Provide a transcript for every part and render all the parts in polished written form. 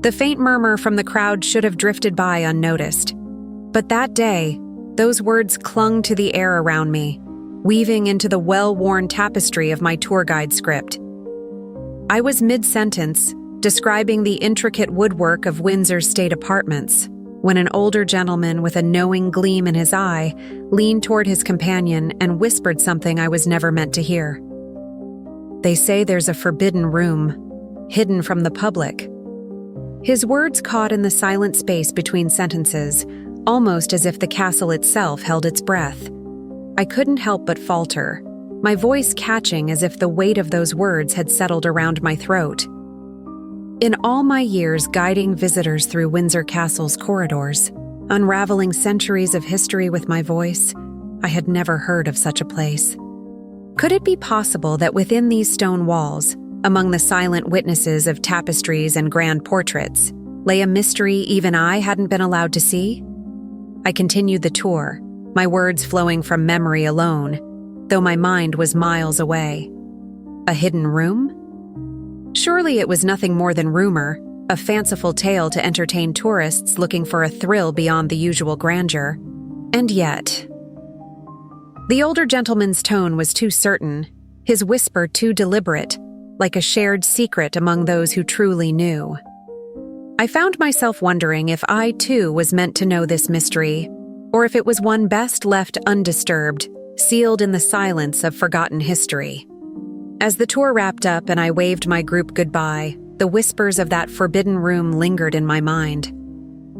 The faint murmur from the crowd should have drifted by unnoticed. But that day, those words clung to the air around me, weaving into the well-worn tapestry of my tour guide script. I was mid-sentence, describing the intricate woodwork of Windsor's state apartments, when an older gentleman with a knowing gleam in his eye leaned toward his companion and whispered something I was never meant to hear. "They say there's a forbidden room, hidden from the public." His words caught in the silent space between sentences, almost as if the castle itself held its breath. I couldn't help but falter, my voice catching as if the weight of those words had settled around my throat. In all my years guiding visitors through Windsor Castle's corridors, unraveling centuries of history with my voice, I had never heard of such a place. Could it be possible that within these stone walls, among the silent witnesses of tapestries and grand portraits, lay a mystery even I hadn't been allowed to see? I continued the tour, my words flowing from memory alone, though my mind was miles away. A hidden room? Surely it was nothing more than rumor, a fanciful tale to entertain tourists looking for a thrill beyond the usual grandeur. And yet... The older gentleman's tone was too certain, his whisper too deliberate, like a shared secret among those who truly knew. I found myself wondering if I, too, was meant to know this mystery, or if it was one best left undisturbed, sealed in the silence of forgotten history. As the tour wrapped up and I waved my group goodbye, the whispers of that forbidden room lingered in my mind.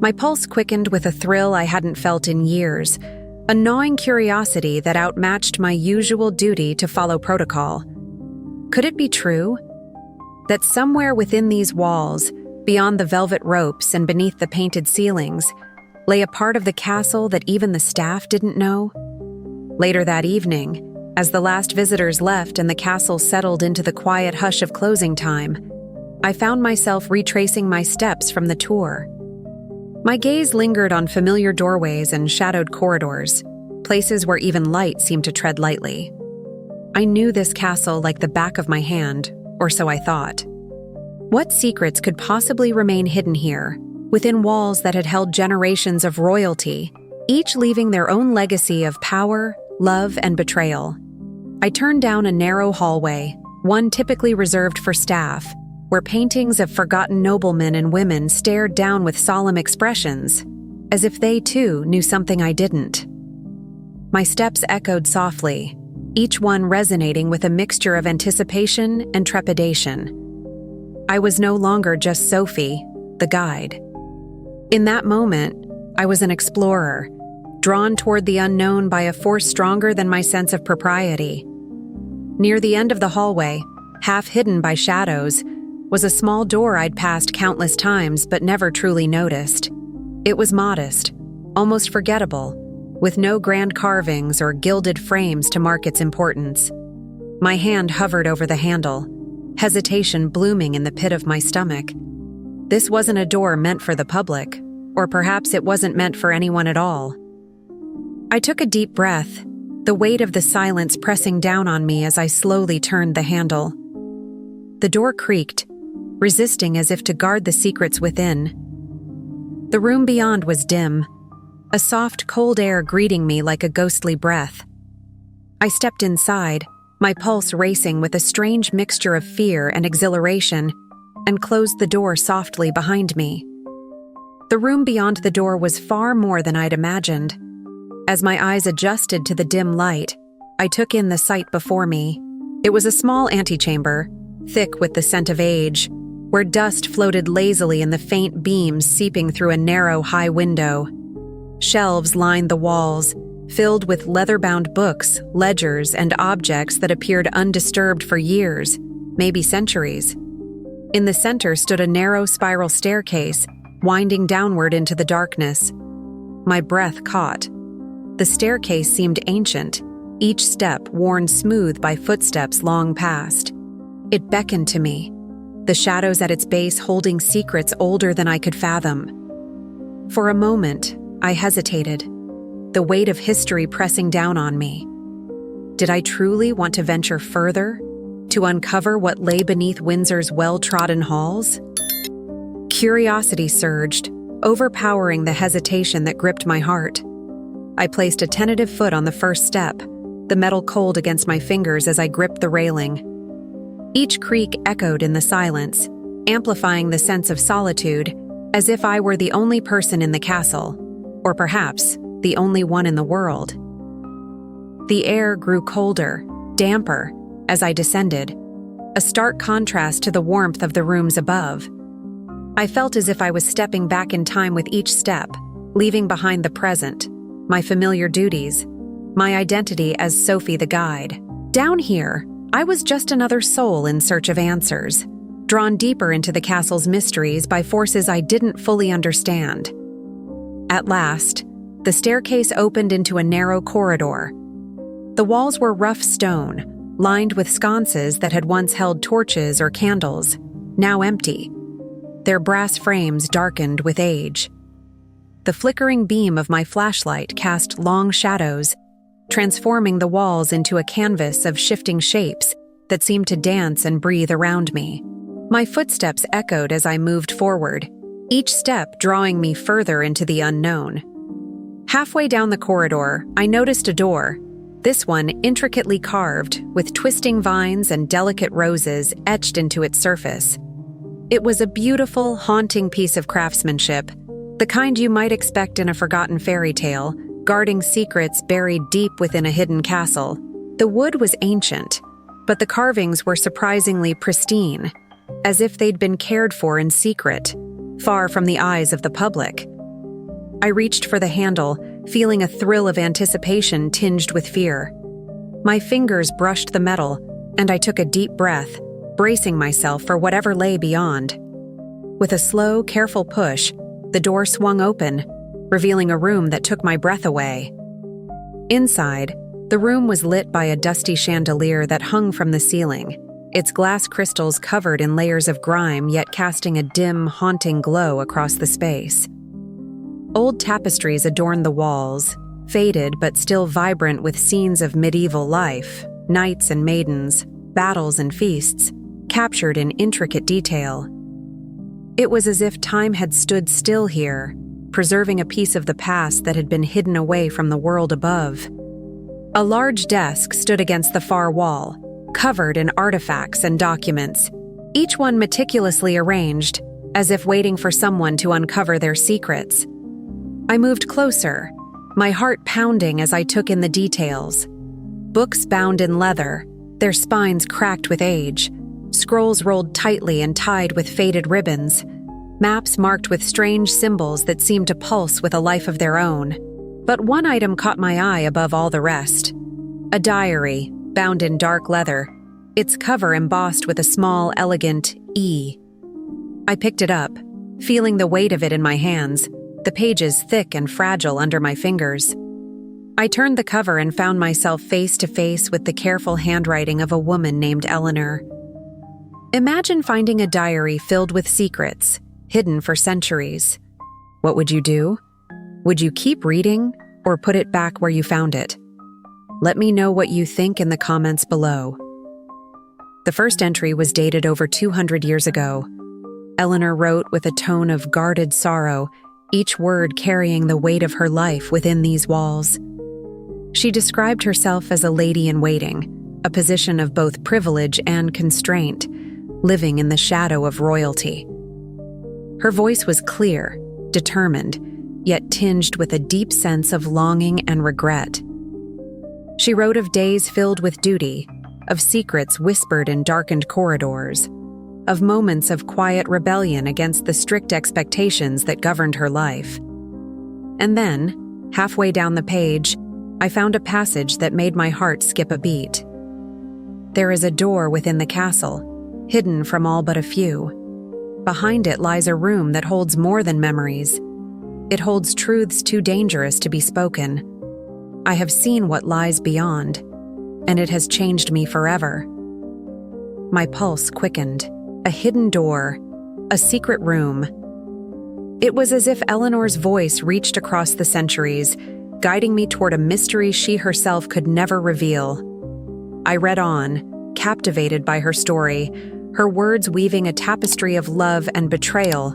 My pulse quickened with a thrill I hadn't felt in years, a gnawing curiosity that outmatched my usual duty to follow protocol. Could it be true? That somewhere within these walls, beyond the velvet ropes and beneath the painted ceilings, lay a part of the castle that even the staff didn't know? Later that evening, as the last visitors left and the castle settled into the quiet hush of closing time, I found myself retracing my steps from the tour. My gaze lingered on familiar doorways and shadowed corridors, places where even light seemed to tread lightly. I knew this castle like the back of my hand, or so I thought. What secrets could possibly remain hidden here, within walls that had held generations of royalty, each leaving their own legacy of power, love, and betrayal? I turned down a narrow hallway, one typically reserved for staff, where paintings of forgotten noblemen and women stared down with solemn expressions, as if they too knew something I didn't. My steps echoed softly, each one resonating with a mixture of anticipation and trepidation. I was no longer just Sophie, the guide. In that moment, I was an explorer, drawn toward the unknown by a force stronger than my sense of propriety. Near the end of the hallway, half hidden by shadows, was a small door I'd passed countless times but never truly noticed. It was modest, almost forgettable, with no grand carvings or gilded frames to mark its importance. My hand hovered over the handle, hesitation blooming in the pit of my stomach. This wasn't a door meant for the public, or perhaps it wasn't meant for anyone at all. I took a deep breath, the weight of the silence pressing down on me as I slowly turned the handle. The door creaked, resisting as if to guard the secrets within. The room beyond was dim, a soft, cold air greeting me like a ghostly breath. I stepped inside, my pulse racing with a strange mixture of fear and exhilaration, and closed the door softly behind me. The room beyond the door was far more than I'd imagined. As my eyes adjusted to the dim light, I took in the sight before me. It was a small antechamber, thick with the scent of age, where dust floated lazily in the faint beams seeping through a narrow, high window. Shelves lined the walls, filled with leather-bound books, ledgers, and objects that appeared undisturbed for years, maybe centuries. In the center stood a narrow spiral staircase, winding downward into the darkness. My breath caught. The staircase seemed ancient, each step worn smooth by footsteps long past. It beckoned to me, the shadows at its base holding secrets older than I could fathom. For a moment, I hesitated, the weight of history pressing down on me. Did I truly want to venture further, to uncover what lay beneath Windsor's well-trodden halls? Curiosity surged, overpowering the hesitation that gripped my heart. I placed a tentative foot on the first step, the metal cold against my fingers as I gripped the railing. Each creak echoed in the silence, amplifying the sense of solitude, as if I were the only person in the castle, or perhaps the only one in the world. The air grew colder, damper, as I descended, a stark contrast to the warmth of the rooms above. I felt as if I was stepping back in time with each step, leaving behind the present, my familiar duties, my identity as Sophie the guide. Down here, I was just another soul in search of answers, drawn deeper into the castle's mysteries by forces I didn't fully understand. At last, the staircase opened into a narrow corridor. The walls were rough stone, lined with sconces that had once held torches or candles, now empty, their brass frames darkened with age. The flickering beam of my flashlight cast long shadows, transforming the walls into a canvas of shifting shapes that seemed to dance and breathe around me. My footsteps echoed as I moved forward, each step drawing me further into the unknown. Halfway down the corridor, I noticed a door, this one intricately carved, with twisting vines and delicate roses etched into its surface. It was a beautiful, haunting piece of craftsmanship, the kind you might expect in a forgotten fairy tale, guarding secrets buried deep within a hidden castle. The wood was ancient, but the carvings were surprisingly pristine, as if they'd been cared for in secret, far from the eyes of the public. I reached for the handle, feeling a thrill of anticipation tinged with fear. My fingers brushed the metal, and I took a deep breath, bracing myself for whatever lay beyond. With a slow, careful push, the door swung open, revealing a room that took my breath away. Inside, the room was lit by a dusty chandelier that hung from the ceiling, its glass crystals covered in layers of grime yet casting a dim, haunting glow across the space. Old tapestries adorned the walls, faded but still vibrant with scenes of medieval life, knights and maidens, battles and feasts, captured in intricate detail. It was as if time had stood still here, preserving a piece of the past that had been hidden away from the world above. A large desk stood against the far wall, covered in artifacts and documents, each one meticulously arranged, as if waiting for someone to uncover their secrets. I moved closer, my heart pounding as I took in the details. Books bound in leather, their spines cracked with age, scrolls rolled tightly and tied with faded ribbons, maps marked with strange symbols that seemed to pulse with a life of their own. But one item caught my eye above all the rest. A diary, bound in dark leather, its cover embossed with a small, elegant E. I picked it up, feeling the weight of it in my hands, the pages thick and fragile under my fingers. I turned the cover and found myself face to face with the careful handwriting of a woman named Eleanor. Imagine finding a diary filled with secrets, hidden for centuries. What would you do? Would you keep reading or put it back where you found it? Let me know what you think in the comments below. The first entry was dated over 200 years ago. Eleanor wrote with a tone of guarded sorrow, each word carrying the weight of her life within these walls. She described herself as a lady-in-waiting, a position of both privilege and constraint, living in the shadow of royalty. Her voice was clear, determined, yet tinged with a deep sense of longing and regret. She wrote of days filled with duty, of secrets whispered in darkened corridors, of moments of quiet rebellion against the strict expectations that governed her life. And then, halfway down the page, I found a passage that made my heart skip a beat. There is a door within the castle, hidden from all but a few. Behind it lies a room that holds more than memories. It holds truths too dangerous to be spoken. I have seen what lies beyond, and it has changed me forever. My pulse quickened. A hidden door, a secret room. It was as if Eleanor's voice reached across the centuries, guiding me toward a mystery she herself could never reveal. I read on, captivated by her story, her words weaving a tapestry of love and betrayal,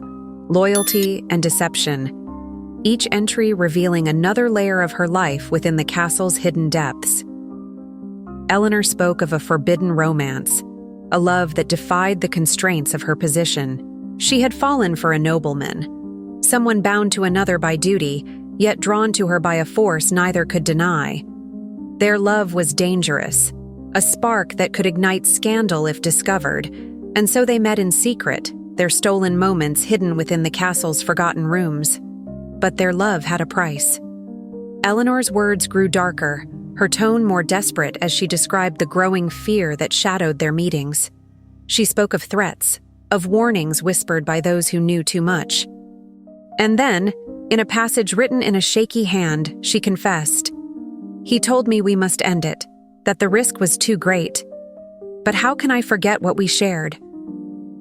loyalty, and deception, each entry revealing another layer of her life within the castle's hidden depths. Eleanor spoke of a forbidden romance, a love that defied the constraints of her position. She had fallen for a nobleman, someone bound to another by duty, yet drawn to her by a force neither could deny. Their love was dangerous, a spark that could ignite scandal if discovered, and so they met in secret, their stolen moments hidden within the castle's forgotten rooms. But their love had a price. Eleanor's words grew darker, her tone more desperate as she described the growing fear that shadowed their meetings. She spoke of threats, of warnings whispered by those who knew too much. And then, in a passage written in a shaky hand, she confessed, "He told me we must end it, that the risk was too great. But how can I forget what we shared?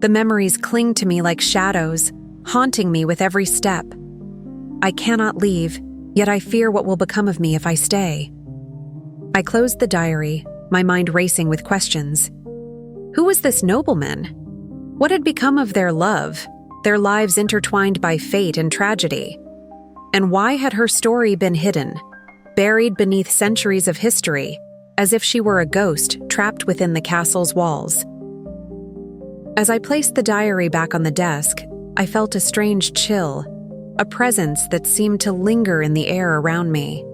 The memories cling to me like shadows, haunting me with every step. I cannot leave, yet I fear what will become of me if I stay." I closed the diary, my mind racing with questions. Who was this nobleman? What had become of their love, their lives intertwined by fate and tragedy? And why had her story been hidden, buried beneath centuries of history, as if she were a ghost trapped within the castle's walls? As I placed the diary back on the desk, I felt a strange chill, a presence that seemed to linger in the air around me.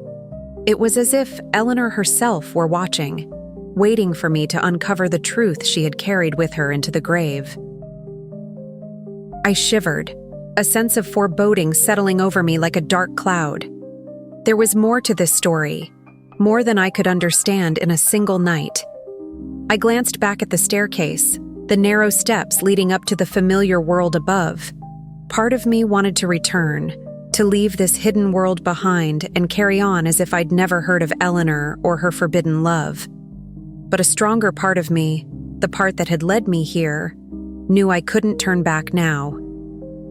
It was as if Eleanor herself were watching, waiting for me to uncover the truth she had carried with her into the grave. I shivered, a sense of foreboding settling over me like a dark cloud. There was more to this story, more than I could understand in a single night. I glanced back at the staircase, the narrow steps leading up to the familiar world above. Part of me wanted to return, to leave this hidden world behind and carry on as if I'd never heard of Eleanor or her forbidden love. But a stronger part of me, the part that had led me here, knew I couldn't turn back now.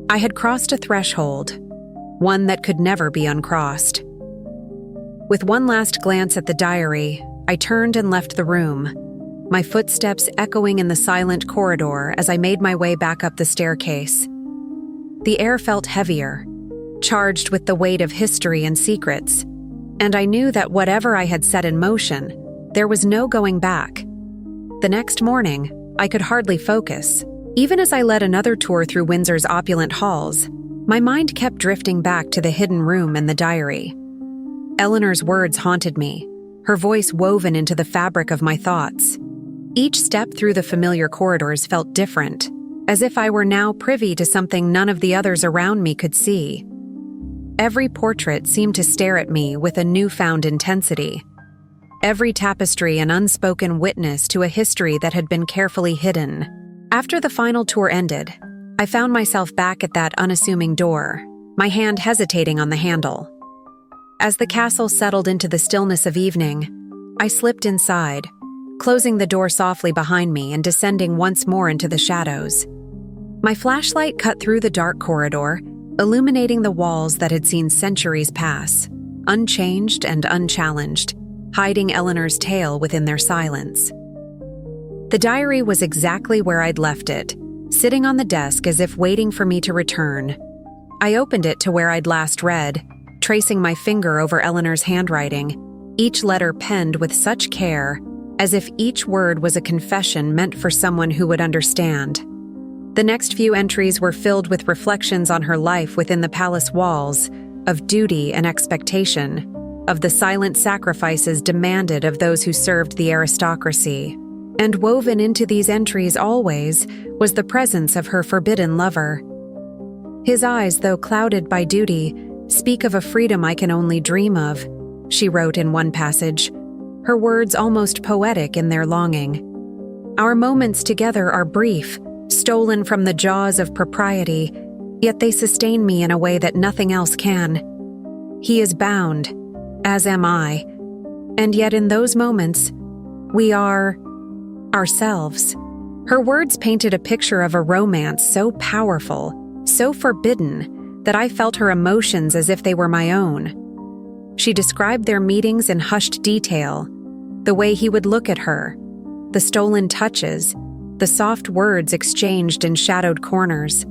I had crossed a threshold, one that could never be uncrossed. With one last glance at the diary, I turned and left the room, my footsteps echoing in the silent corridor as I made my way back up the staircase. The air felt heavier, charged with the weight of history and secrets, and I knew that whatever I had set in motion, there was no going back. The next morning, I could hardly focus. Even as I led another tour through Windsor's opulent halls, my mind kept drifting back to the hidden room and the diary. Eleanor's words haunted me, her voice woven into the fabric of my thoughts. Each step through the familiar corridors felt different, as if I were now privy to something none of the others around me could see. Every portrait seemed to stare at me with a newfound intensity. Every tapestry an unspoken witness to a history that had been carefully hidden. After the final tour ended, I found myself back at that unassuming door, my hand hesitating on the handle. As the castle settled into the stillness of evening, I slipped inside, closing the door softly behind me and descending once more into the shadows. My flashlight cut through the dark corridor, illuminating the walls that had seen centuries pass, unchanged and unchallenged, hiding Eleanor's tale within their silence. The diary was exactly where I'd left it, sitting on the desk as if waiting for me to return. I opened it to where I'd last read, tracing my finger over Eleanor's handwriting, each letter penned with such care, as if each word was a confession meant for someone who would understand. The next few entries were filled with reflections on her life within the palace walls, of duty and expectation, of the silent sacrifices demanded of those who served the aristocracy. And woven into these entries always was the presence of her forbidden lover. His eyes, though clouded by duty, speak of a freedom I can only dream of, she wrote in one passage, her words almost poetic in their longing. Our moments together are brief, stolen from the jaws of propriety, yet they sustain me in a way that nothing else can. He is bound, as am I, and yet in those moments, we are ourselves. Her words painted a picture of a romance so powerful, so forbidden, that I felt her emotions as if they were my own. She described their meetings in hushed detail, the way he would look at her, the stolen touches, the soft words exchanged in shadowed corners.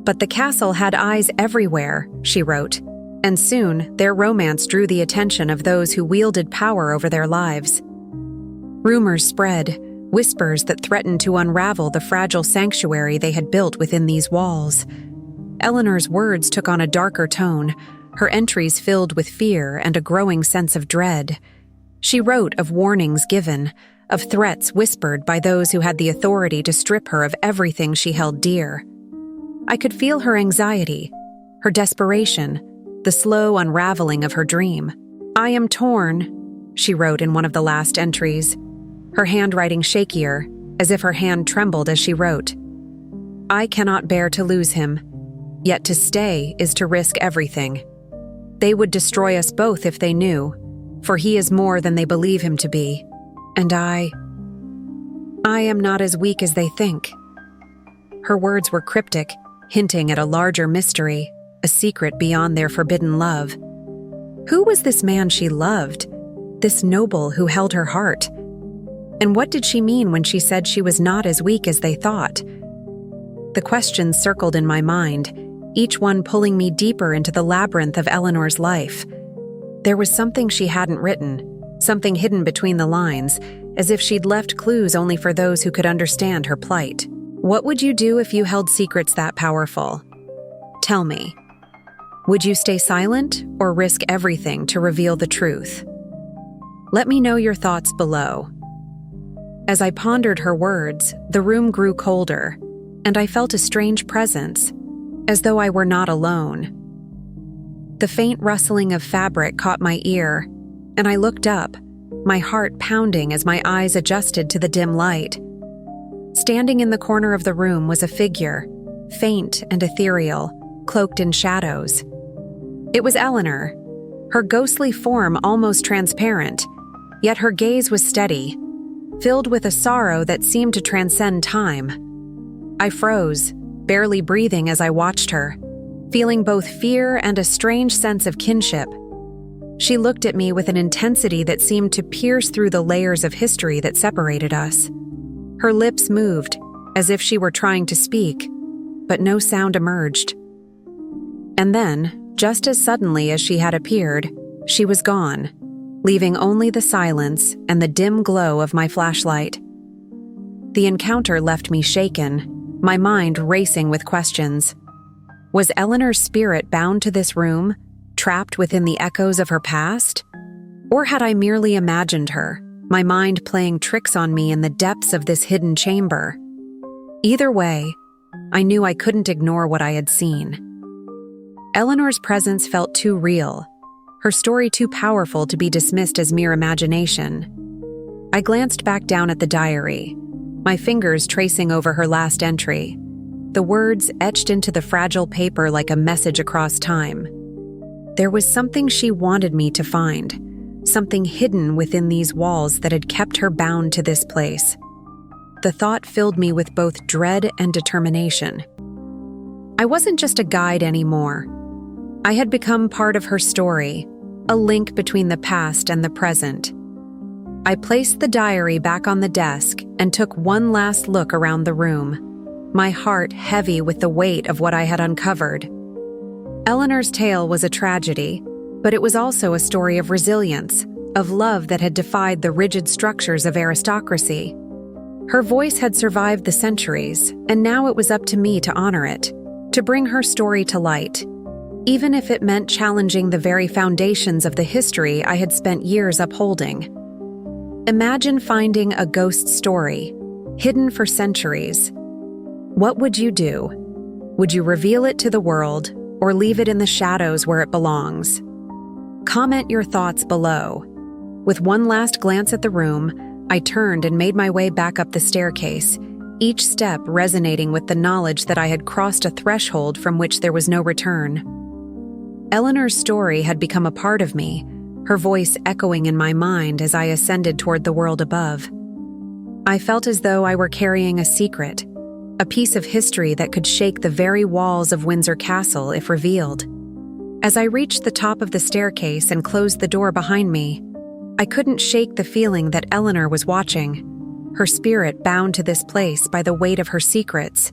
But the castle had eyes everywhere, she wrote, and soon their romance drew the attention of those who wielded power over their lives. Rumors spread, whispers that threatened to unravel the fragile sanctuary they had built within these walls. Eleanor's words took on a darker tone, her entries filled with fear and a growing sense of dread. She wrote of warnings given, of threats whispered by those who had the authority to strip her of everything she held dear. I could feel her anxiety, her desperation, the slow unraveling of her dream. "I am torn," she wrote in one of the last entries, her handwriting shakier, as if her hand trembled as she wrote. "I cannot bear to lose him, yet to stay is to risk everything. They would destroy us both if they knew, for he is more than they believe him to be. And I am not as weak as they think." Her words were cryptic, hinting at a larger mystery, a secret beyond their forbidden love. Who was this man she loved, this noble who held her heart? And what did she mean when she said she was not as weak as they thought? The questions circled in my mind, each one pulling me deeper into the labyrinth of Eleanor's life. There was something she hadn't written, something hidden between the lines, as if she'd left clues only for those who could understand her plight. What would you do if you held secrets that powerful? Tell me. Would you stay silent or risk everything to reveal the truth? Let me know your thoughts below. As I pondered her words, the room grew colder, and I felt a strange presence, as though I were not alone. The faint rustling of fabric caught my ear, and I looked up, my heart pounding as my eyes adjusted to the dim light. Standing in the corner of the room was a figure, faint and ethereal, cloaked in shadows. It was Eleanor, her ghostly form almost transparent, yet her gaze was steady, filled with a sorrow that seemed to transcend time. I froze, barely breathing as I watched her, feeling both fear and a strange sense of kinship. She looked at me with an intensity that seemed to pierce through the layers of history that separated us. Her lips moved, as if she were trying to speak, but no sound emerged. And then, just as suddenly as she had appeared, she was gone, leaving only the silence and the dim glow of my flashlight. The encounter left me shaken, my mind racing with questions. Was Eleanor's spirit bound to this room, trapped within the echoes of her past? Or had I merely imagined her, my mind playing tricks on me in the depths of this hidden chamber? Either way, I knew I couldn't ignore what I had seen. Eleanor's presence felt too real, her story too powerful to be dismissed as mere imagination. I glanced back down at the diary, my fingers tracing over her last entry, the words etched into the fragile paper like a message across time. There was something she wanted me to find, something hidden within these walls that had kept her bound to this place. The thought filled me with both dread and determination. I wasn't just a guide anymore. I had become part of her story, a link between the past and the present. I placed the diary back on the desk and took one last look around the room, my heart heavy with the weight of what I had uncovered. Eleanor's tale was a tragedy, but it was also a story of resilience, of love that had defied the rigid structures of aristocracy. Her voice had survived the centuries, and now it was up to me to honor it, to bring her story to light, even if it meant challenging the very foundations of the history I had spent years upholding. Imagine finding a ghost story, hidden for centuries. What would you do? Would you reveal it to the world, or leave it in the shadows where it belongs? Comment your thoughts below. With one last glance at the room, I turned and made my way back up the staircase, each step resonating with the knowledge that I had crossed a threshold from which there was no return. Eleanor's story had become a part of me, her voice echoing in my mind as I ascended toward the world above. I felt as though I were carrying a secret, a piece of history that could shake the very walls of Windsor Castle if revealed. As I reached the top of the staircase and closed the door behind me, I couldn't shake the feeling that Eleanor was watching, her spirit bound to this place by the weight of her secrets.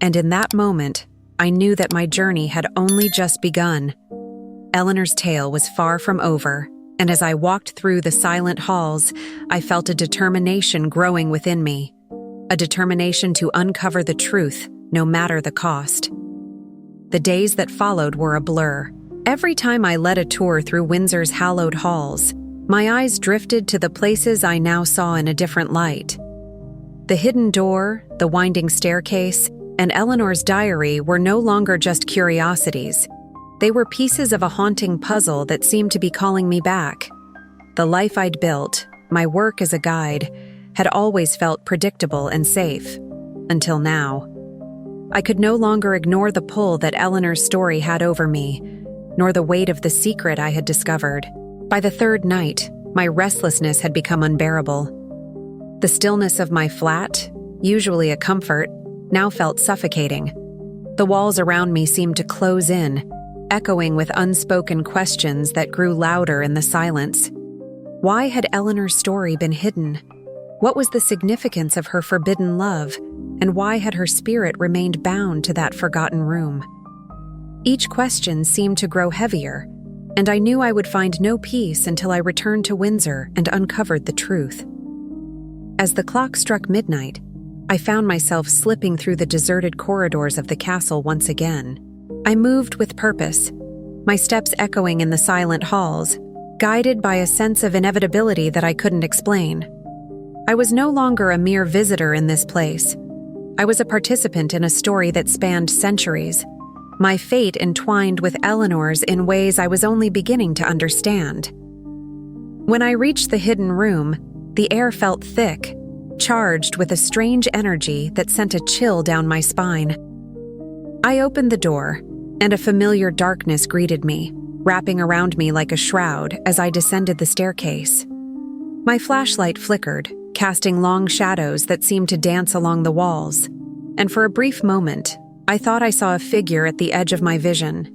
And in that moment, I knew that my journey had only just begun. Eleanor's tale was far from over, and as I walked through the silent halls, I felt a determination growing within me. A determination to uncover the truth, no matter the cost. The days that followed were a blur. Every time I led a tour through Windsor's hallowed halls, my eyes drifted to the places I now saw in a different light. The hidden door, the winding staircase, and Eleanor's diary were no longer just curiosities. They were pieces of a haunting puzzle that seemed to be calling me back. The life I'd built, my work as a guide, had always felt predictable and safe. Until now. I could no longer ignore the pull that Eleanor's story had over me, nor the weight of the secret I had discovered. By the third night, my restlessness had become unbearable. The stillness of my flat, usually a comfort, now felt suffocating. The walls around me seemed to close in, echoing with unspoken questions that grew louder in the silence. Why had Eleanor's story been hidden? What was the significance of her forbidden love, and why had her spirit remained bound to that forgotten room? Each question seemed to grow heavier, and I knew I would find no peace until I returned to Windsor and uncovered the truth. As the clock struck midnight, I found myself slipping through the deserted corridors of the castle once again. I moved with purpose, my steps echoing in the silent halls, guided by a sense of inevitability that I couldn't explain. I was no longer a mere visitor in this place. I was a participant in a story that spanned centuries. My fate entwined with Eleanor's in ways I was only beginning to understand. When I reached the hidden room, the air felt thick, charged with a strange energy that sent a chill down my spine. I opened the door, and a familiar darkness greeted me, wrapping around me like a shroud as I descended the staircase. My flashlight flickered, casting long shadows that seemed to dance along the walls, and for a brief moment, I thought I saw a figure at the edge of my vision.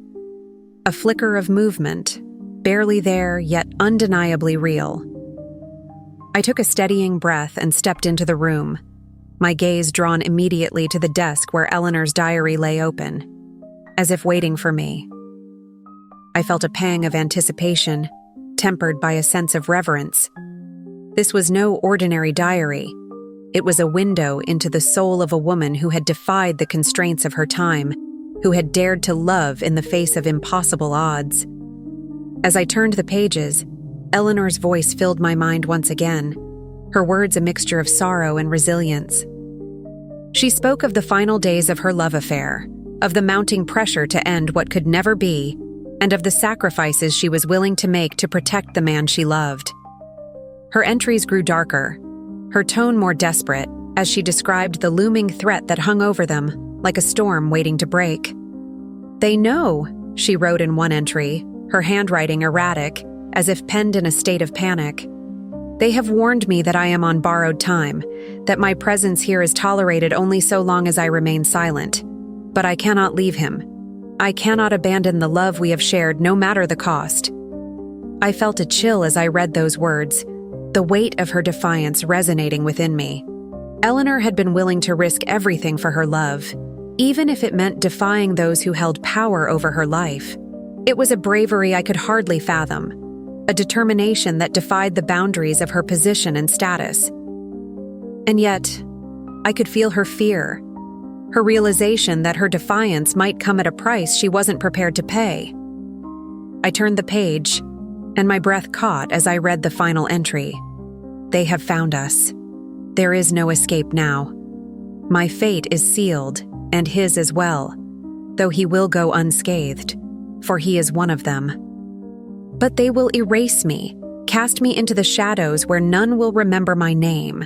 A flicker of movement, barely there yet undeniably real. I took a steadying breath and stepped into the room, my gaze drawn immediately to the desk where Eleanor's diary lay open, as if waiting for me. I felt a pang of anticipation, tempered by a sense of reverence. This was no ordinary diary. It was a window into the soul of a woman who had defied the constraints of her time, who had dared to love in the face of impossible odds. As I turned the pages, Eleanor's voice filled my mind once again, her words a mixture of sorrow and resilience. She spoke of the final days of her love affair, of the mounting pressure to end what could never be, and of the sacrifices she was willing to make to protect the man she loved. Her entries grew darker, her tone more desperate, as she described the looming threat that hung over them, like a storm waiting to break. "They know," she wrote in one entry, her handwriting erratic, as if penned in a state of panic. "They have warned me that I am on borrowed time, that my presence here is tolerated only so long as I remain silent. But I cannot leave him. I cannot abandon the love we have shared, no matter the cost." I felt a chill as I read those words, the weight of her defiance resonating within me. Eleanor had been willing to risk everything for her love, even if it meant defying those who held power over her life. It was a bravery I could hardly fathom, a determination that defied the boundaries of her position and status. And yet, I could feel her fear, her realization that her defiance might come at a price she wasn't prepared to pay. I turned the page, and my breath caught as I read the final entry. "They have found us. There is no escape now. My fate is sealed, and his as well, though he will go unscathed, for he is one of them. But they will erase me, cast me into the shadows where none will remember my name.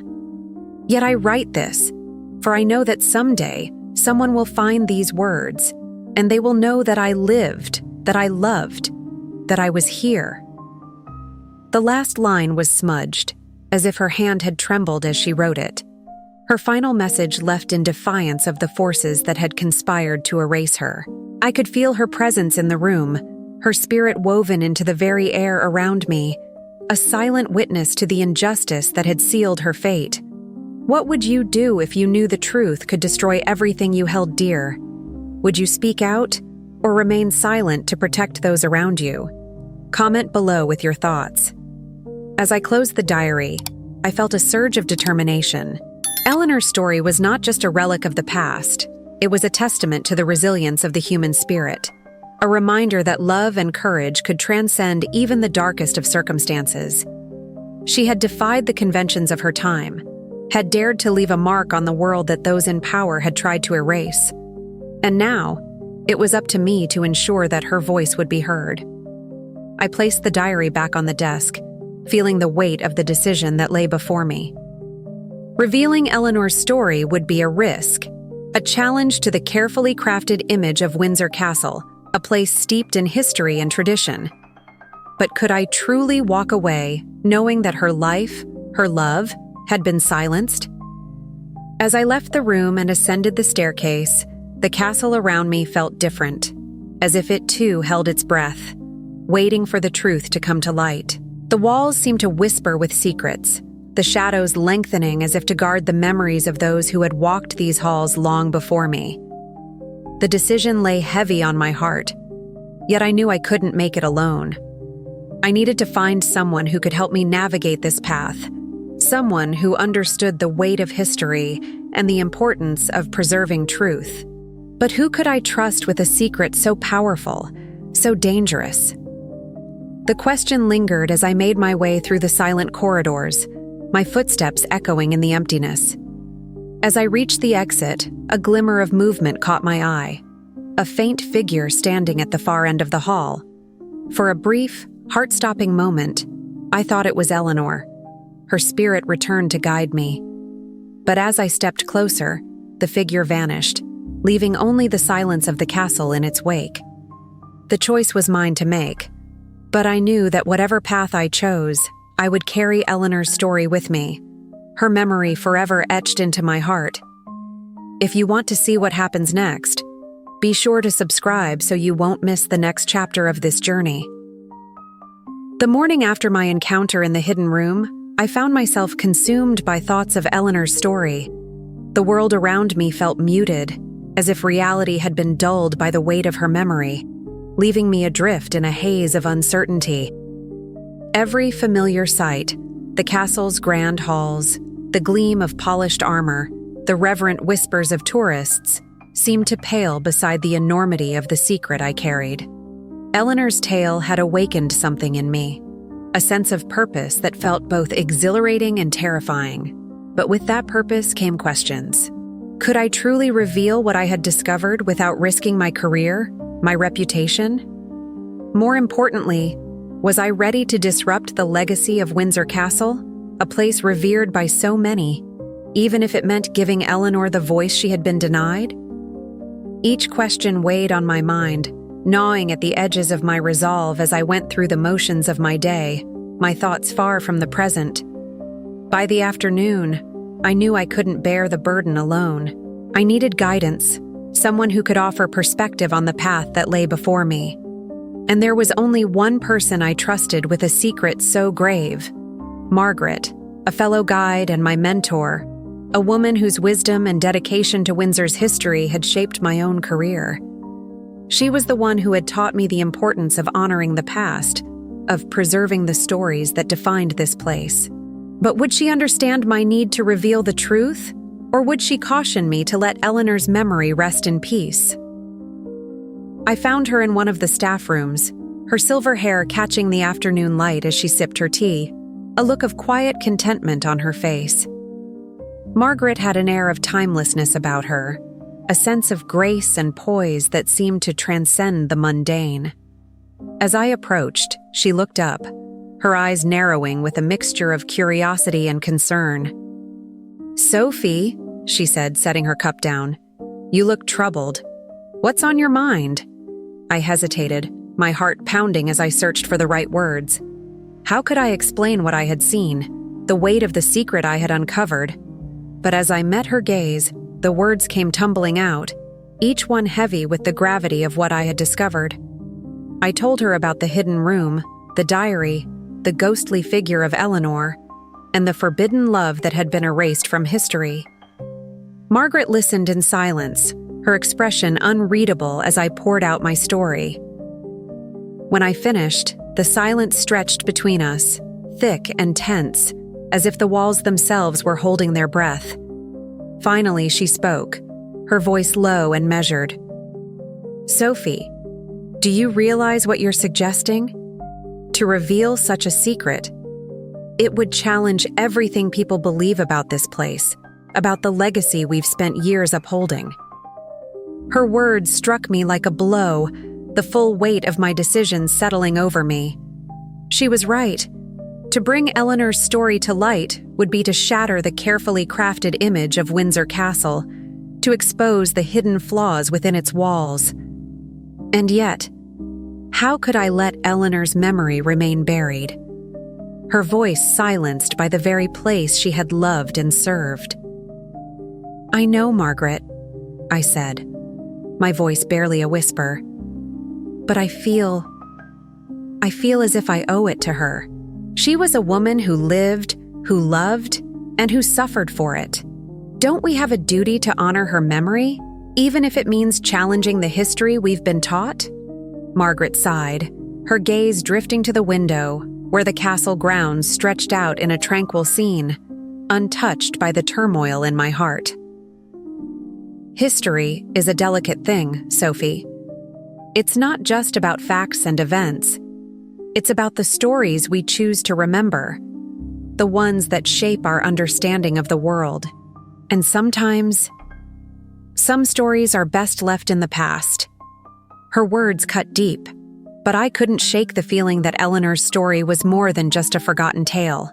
Yet I write this, for I know that someday someone will find these words, and they will know that I lived, that I loved, that I was here." The last line was smudged, as if her hand had trembled as she wrote it. Her final message left in defiance of the forces that had conspired to erase her. I could feel her presence in the room, her spirit woven into the very air around me, a silent witness to the injustice that had sealed her fate. What would you do if you knew the truth could destroy everything you held dear? Would you speak out or remain silent to protect those around you? Comment below with your thoughts. As I closed the diary, I felt a surge of determination. Eleanor's story was not just a relic of the past, it was a testament to the resilience of the human spirit, a reminder that love and courage could transcend even the darkest of circumstances. She had defied the conventions of her time, had dared to leave a mark on the world that those in power had tried to erase. And now, it was up to me to ensure that her voice would be heard. I placed the diary back on the desk, feeling the weight of the decision that lay before me. Revealing Eleanor's story would be a risk, a challenge to the carefully crafted image of Windsor Castle, a place steeped in history and tradition. But could I truly walk away knowing that her life, her love, had been silenced? As I left the room and ascended the staircase, the castle around me felt different, as if it too held its breath, waiting for the truth to come to light. The walls seemed to whisper with secrets, the shadows lengthening as if to guard the memories of those who had walked these halls long before me. The decision lay heavy on my heart, yet I knew I couldn't make it alone. I needed to find someone who could help me navigate this path, someone who understood the weight of history and the importance of preserving truth. But who could I trust with a secret so powerful, so dangerous? The question lingered as I made my way through the silent corridors, my footsteps echoing in the emptiness. As I reached the exit, a glimmer of movement caught my eye, a faint figure standing at the far end of the hall. For a brief, heart-stopping moment, I thought it was Eleanor. Her spirit returned to guide me. But as I stepped closer, the figure vanished, leaving only the silence of the castle in its wake. The choice was mine to make, but I knew that whatever path I chose, I would carry Eleanor's story with me, her memory forever etched into my heart. If you want to see what happens next, be sure to subscribe so you won't miss the next chapter of this journey. The morning after my encounter in the hidden room, I found myself consumed by thoughts of Eleanor's story. The world around me felt muted, as if reality had been dulled by the weight of her memory, leaving me adrift in a haze of uncertainty. Every familiar sight, the castle's grand halls, the gleam of polished armor, the reverent whispers of tourists, seemed to pale beside the enormity of the secret I carried. Eleanor's tale had awakened something in me, a sense of purpose that felt both exhilarating and terrifying. But with that purpose came questions. Could I truly reveal what I had discovered without risking my career, my reputation? More importantly, was I ready to disrupt the legacy of Windsor Castle, a place revered by so many, even if it meant giving Eleanor the voice she had been denied? Each question weighed on my mind, gnawing at the edges of my resolve as I went through the motions of my day, my thoughts far from the present. By the afternoon, I knew I couldn't bear the burden alone. I needed guidance, someone who could offer perspective on the path that lay before me. And there was only one person I trusted with a secret so grave: Margaret, a fellow guide and my mentor, a woman whose wisdom and dedication to Windsor's history had shaped my own career. She was the one who had taught me the importance of honoring the past, of preserving the stories that defined this place. But would she understand my need to reveal the truth, or would she caution me to let Eleanor's memory rest in peace? I found her in one of the staff rooms, her silver hair catching the afternoon light as she sipped her tea, a look of quiet contentment on her face. Margaret had an air of timelessness about her, a sense of grace and poise that seemed to transcend the mundane. As I approached, she looked up, her eyes narrowing with a mixture of curiosity and concern. "Sophie," she said, setting her cup down, "you look troubled. What's on your mind?" I hesitated, my heart pounding as I searched for the right words. How could I explain what I had seen, the weight of the secret I had uncovered? But as I met her gaze, the words came tumbling out, each one heavy with the gravity of what I had discovered. I told her about the hidden room, the diary, the ghostly figure of Eleanor, and the forbidden love that had been erased from history. Margaret listened in silence, her expression unreadable as I poured out my story. When I finished, the silence stretched between us, thick and tense, as if the walls themselves were holding their breath. Finally, she spoke, her voice low and measured. "Sophie, do you realize what you're suggesting? To reveal such a secret, it would challenge everything people believe about this place, about the legacy we've spent years upholding." Her words struck me like a blow, the full weight of my decision settling over me. She was right. To bring Eleanor's story to light would be to shatter the carefully crafted image of Windsor Castle, to expose the hidden flaws within its walls. And yet, how could I let Eleanor's memory remain buried? Her voice silenced by the very place she had loved and served. "I know, Margaret," I said, my voice barely a whisper. "But I feel as if I owe it to her. She was a woman who lived, who loved, and who suffered for it. Don't we have a duty to honor her memory, even if it means challenging the history we've been taught?" Margaret sighed, her gaze drifting to the window, where the castle grounds stretched out in a tranquil scene, untouched by the turmoil in my heart. "History is a delicate thing, Sophie. It's not just about facts and events. It's about the stories we choose to remember, the ones that shape our understanding of the world. And sometimes, some stories are best left in the past." Her words cut deep, but I couldn't shake the feeling that Eleanor's story was more than just a forgotten tale.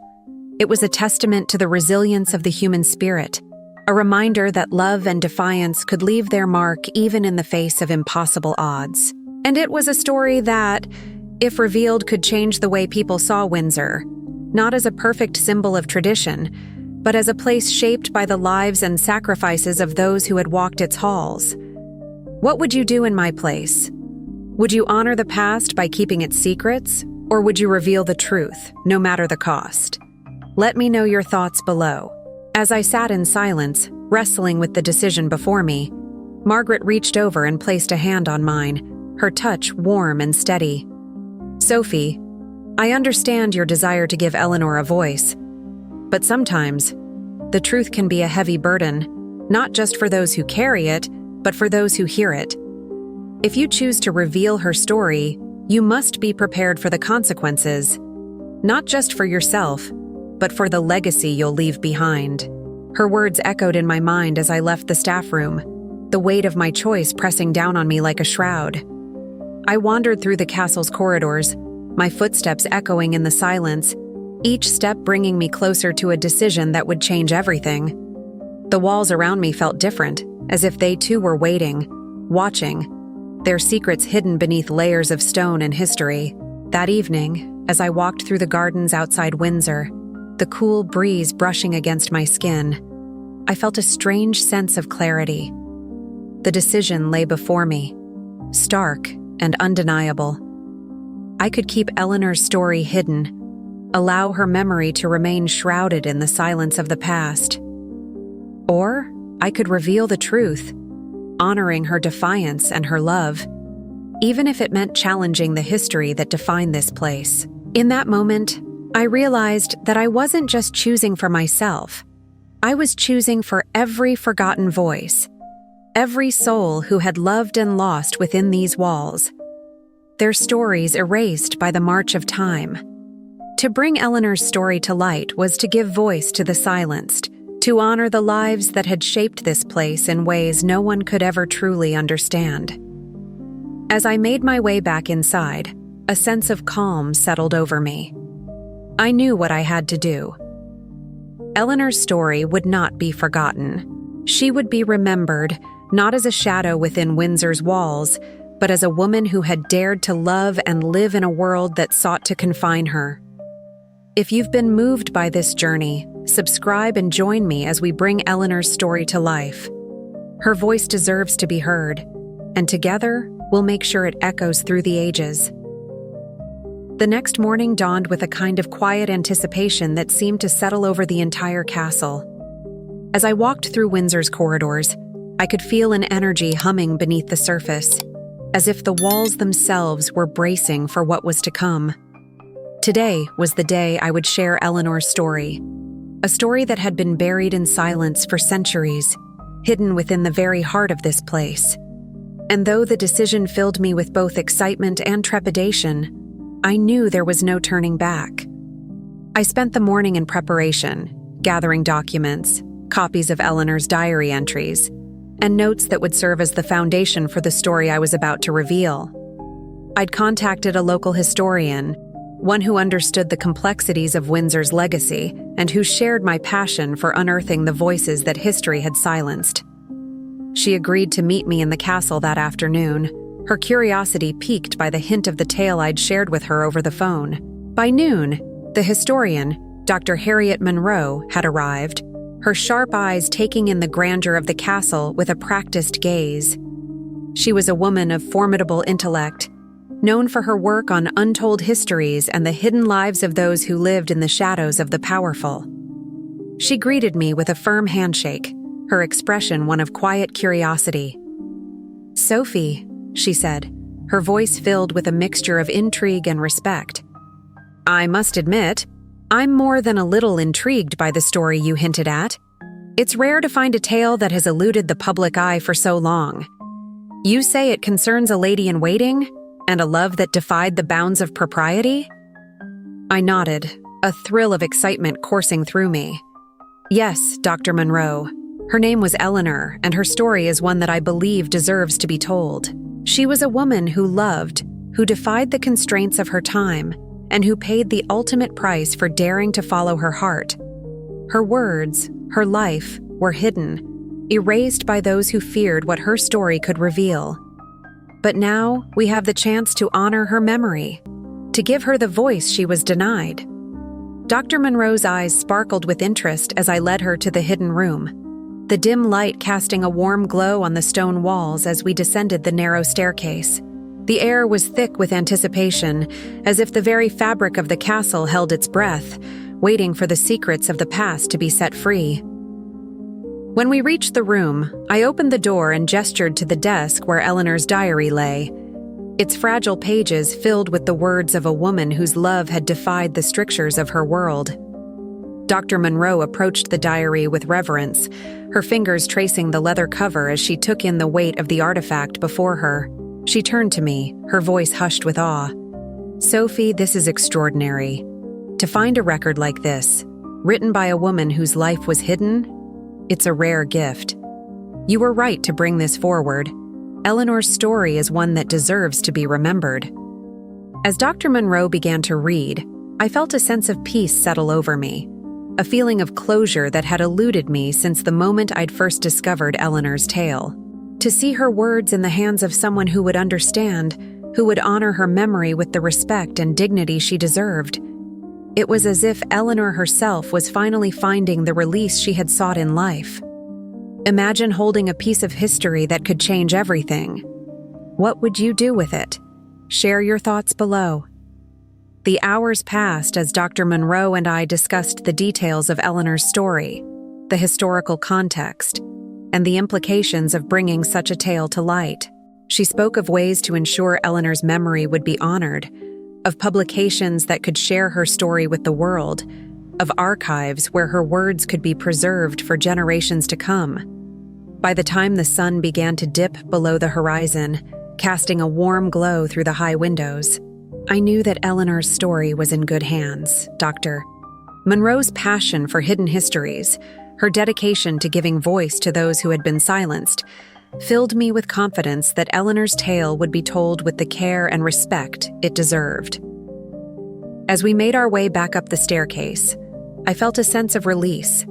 It was a testament to the resilience of the human spirit, a reminder that love and defiance could leave their mark even in the face of impossible odds. And it was a story that, if revealed, could change the way people saw Windsor, not as a perfect symbol of tradition, but as a place shaped by the lives and sacrifices of those who had walked its halls. What would you do in my place? Would you honor the past by keeping its secrets, or would you reveal the truth, no matter the cost? Let me know your thoughts below. As I sat in silence, wrestling with the decision before me, Margaret reached over and placed a hand on mine, her touch warm and steady. "Sophie, I understand your desire to give Eleanor a voice, but sometimes the truth can be a heavy burden, not just for those who carry it, but for those who hear it. If you choose to reveal her story, you must be prepared for the consequences, not just for yourself, but for the legacy you'll leave behind." Her words echoed in my mind as I left the staff room, the weight of my choice pressing down on me like a shroud. I wandered through the castle's corridors, my footsteps echoing in the silence, each step bringing me closer to a decision that would change everything. The walls around me felt different, as if they too were waiting, watching, their secrets hidden beneath layers of stone and history. That evening, as I walked through the gardens outside Windsor, the cool breeze brushing against my skin, I felt a strange sense of clarity. The decision lay before me, stark and undeniable. I could keep Eleanor's story hidden, allow her memory to remain shrouded in the silence of the past. Or I could reveal the truth, honoring her defiance and her love, even if it meant challenging the history that defined this place. In that moment, I realized that I wasn't just choosing for myself. I was choosing for every forgotten voice, every soul who had loved and lost within these walls, their stories erased by the march of time. To bring Eleanor's story to light was to give voice to the silenced, to honor the lives that had shaped this place in ways no one could ever truly understand. As I made my way back inside, a sense of calm settled over me. I knew what I had to do. Eleanor's story would not be forgotten. She would be remembered, not as a shadow within Windsor's walls, but as a woman who had dared to love and live in a world that sought to confine her. If you've been moved by this journey, subscribe and join me as we bring Eleanor's story to life. Her voice deserves to be heard, and together, we'll make sure it echoes through the ages. The next morning dawned with a kind of quiet anticipation that seemed to settle over the entire castle. As I walked through Windsor's corridors, I could feel an energy humming beneath the surface, as if the walls themselves were bracing for what was to come. Today was the day I would share Eleanor's story, a story that had been buried in silence for centuries, hidden within the very heart of this place. And though the decision filled me with both excitement and trepidation, I knew there was no turning back. I spent the morning in preparation, gathering documents, copies of Eleanor's diary entries, and notes that would serve as the foundation for the story I was about to reveal. I'd contacted a local historian, one who understood the complexities of Windsor's legacy and who shared my passion for unearthing the voices that history had silenced. She agreed to meet me in the castle that afternoon, her curiosity piqued by the hint of the tale I'd shared with her over the phone. By noon, the historian, Dr. Harriet Monroe, had arrived, her sharp eyes taking in the grandeur of the castle with a practiced gaze. She was a woman of formidable intellect, known for her work on untold histories and the hidden lives of those who lived in the shadows of the powerful. She greeted me with a firm handshake, her expression one of quiet curiosity. "Sophie," she said, her voice filled with a mixture of intrigue and respect. "I must admit, I'm more than a little intrigued by the story you hinted at. It's rare to find a tale that has eluded the public eye for so long. You say it concerns a lady-in-waiting and a love that defied the bounds of propriety?" I nodded, a thrill of excitement coursing through me. "Yes, Dr. Monroe. Her name was Eleanor, and her story is one that I believe deserves to be told. She was a woman who loved, who defied the constraints of her time, and who paid the ultimate price for daring to follow her heart. Her words, her life, were hidden, erased by those who feared what her story could reveal. But now we have the chance to honor her memory, to give her the voice she was denied." Dr. Monroe's eyes sparkled with interest as I led her to the hidden room, the dim light casting a warm glow on the stone walls as we descended the narrow staircase. The air was thick with anticipation, as if the very fabric of the castle held its breath, waiting for the secrets of the past to be set free. When we reached the room, I opened the door and gestured to the desk where Eleanor's diary lay, its fragile pages filled with the words of a woman whose love had defied the strictures of her world. Dr. Monroe approached the diary with reverence, her fingers tracing the leather cover as she took in the weight of the artifact before her. She turned to me, her voice hushed with awe. "Sophie, this is extraordinary. To find a record like this, written by a woman whose life was hidden, it's a rare gift. You were right to bring this forward. Eleanor's story is one that deserves to be remembered." As Dr. Monroe began to read, I felt a sense of peace settle over me, a feeling of closure that had eluded me since the moment I'd first discovered Eleanor's tale. To see her words in the hands of someone who would understand, who would honor her memory with the respect and dignity she deserved. It was as if Eleanor herself was finally finding the release she had sought in life. Imagine holding a piece of history that could change everything. What would you do with it? Share your thoughts below. The hours passed as Dr. Monroe and I discussed the details of Eleanor's story, the historical context, and the implications of bringing such a tale to light. She spoke of ways to ensure Eleanor's memory would be honored, of publications that could share her story with the world, of archives where her words could be preserved for generations to come. By the time the sun began to dip below the horizon, casting a warm glow through the high windows, I knew that Eleanor's story was in good hands. Dr. Monroe's passion for hidden histories, her dedication to giving voice to those who had been silenced, filled me with confidence that Eleanor's tale would be told with the care and respect it deserved. As we made our way back up the staircase, I felt a sense of release,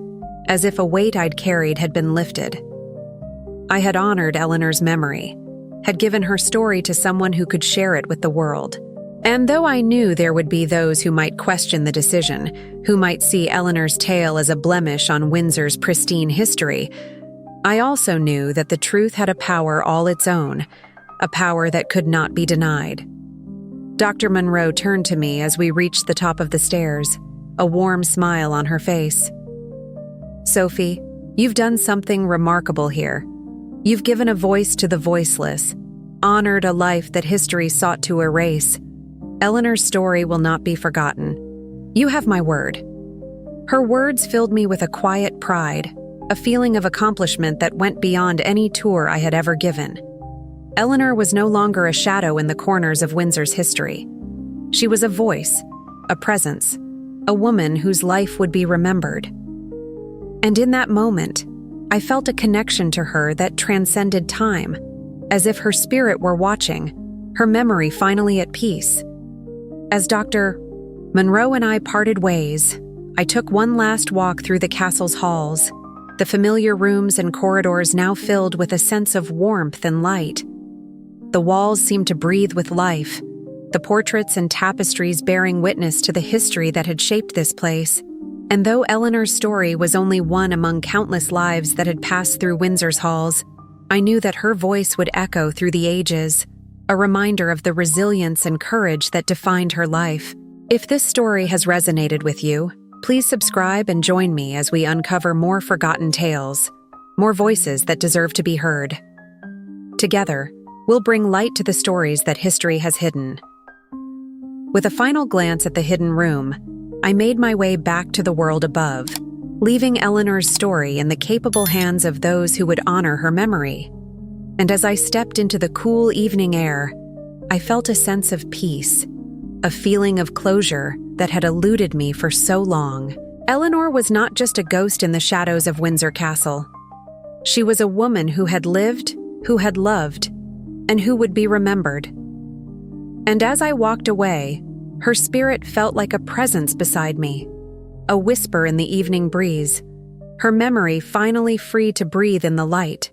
as if a weight I'd carried had been lifted. I had honored Eleanor's memory, had given her story to someone who could share it with the world. And though I knew there would be those who might question the decision, who might see Eleanor's tale as a blemish on Windsor's pristine history, I also knew that the truth had a power all its own, a power that could not be denied. Dr. Monroe turned to me as we reached the top of the stairs, a warm smile on her face. "Sophie, you've done something remarkable here. You've given a voice to the voiceless, honored a life that history sought to erase. Eleanor's story will not be forgotten. You have my word." Her words filled me with a quiet pride, a feeling of accomplishment that went beyond any tour I had ever given. Eleanor was no longer a shadow in the corners of Windsor's history. She was a voice, a presence, a woman whose life would be remembered. And in that moment, I felt a connection to her that transcended time, as if her spirit were watching, her memory finally at peace. As Dr. Monroe and I parted ways, I took one last walk through the castle's halls, the familiar rooms and corridors now filled with a sense of warmth and light. The walls seemed to breathe with life, the portraits and tapestries bearing witness to the history that had shaped this place. And though Eleanor's story was only one among countless lives that had passed through Windsor's halls, I knew that her voice would echo through the ages, a reminder of the resilience and courage that defined her life. If this story has resonated with you, please subscribe and join me as we uncover more forgotten tales, more voices that deserve to be heard. Together, we'll bring light to the stories that history has hidden. With a final glance at the hidden room, I made my way back to the world above, leaving Eleanor's story in the capable hands of those who would honor her memory. And as I stepped into the cool evening air, I felt a sense of peace, a feeling of closure that had eluded me for so long. Eleanor was not just a ghost in the shadows of Windsor Castle. She was a woman who had lived, who had loved, and who would be remembered. And as I walked away, her spirit felt like a presence beside me, a whisper in the evening breeze, her memory finally free to breathe in the light.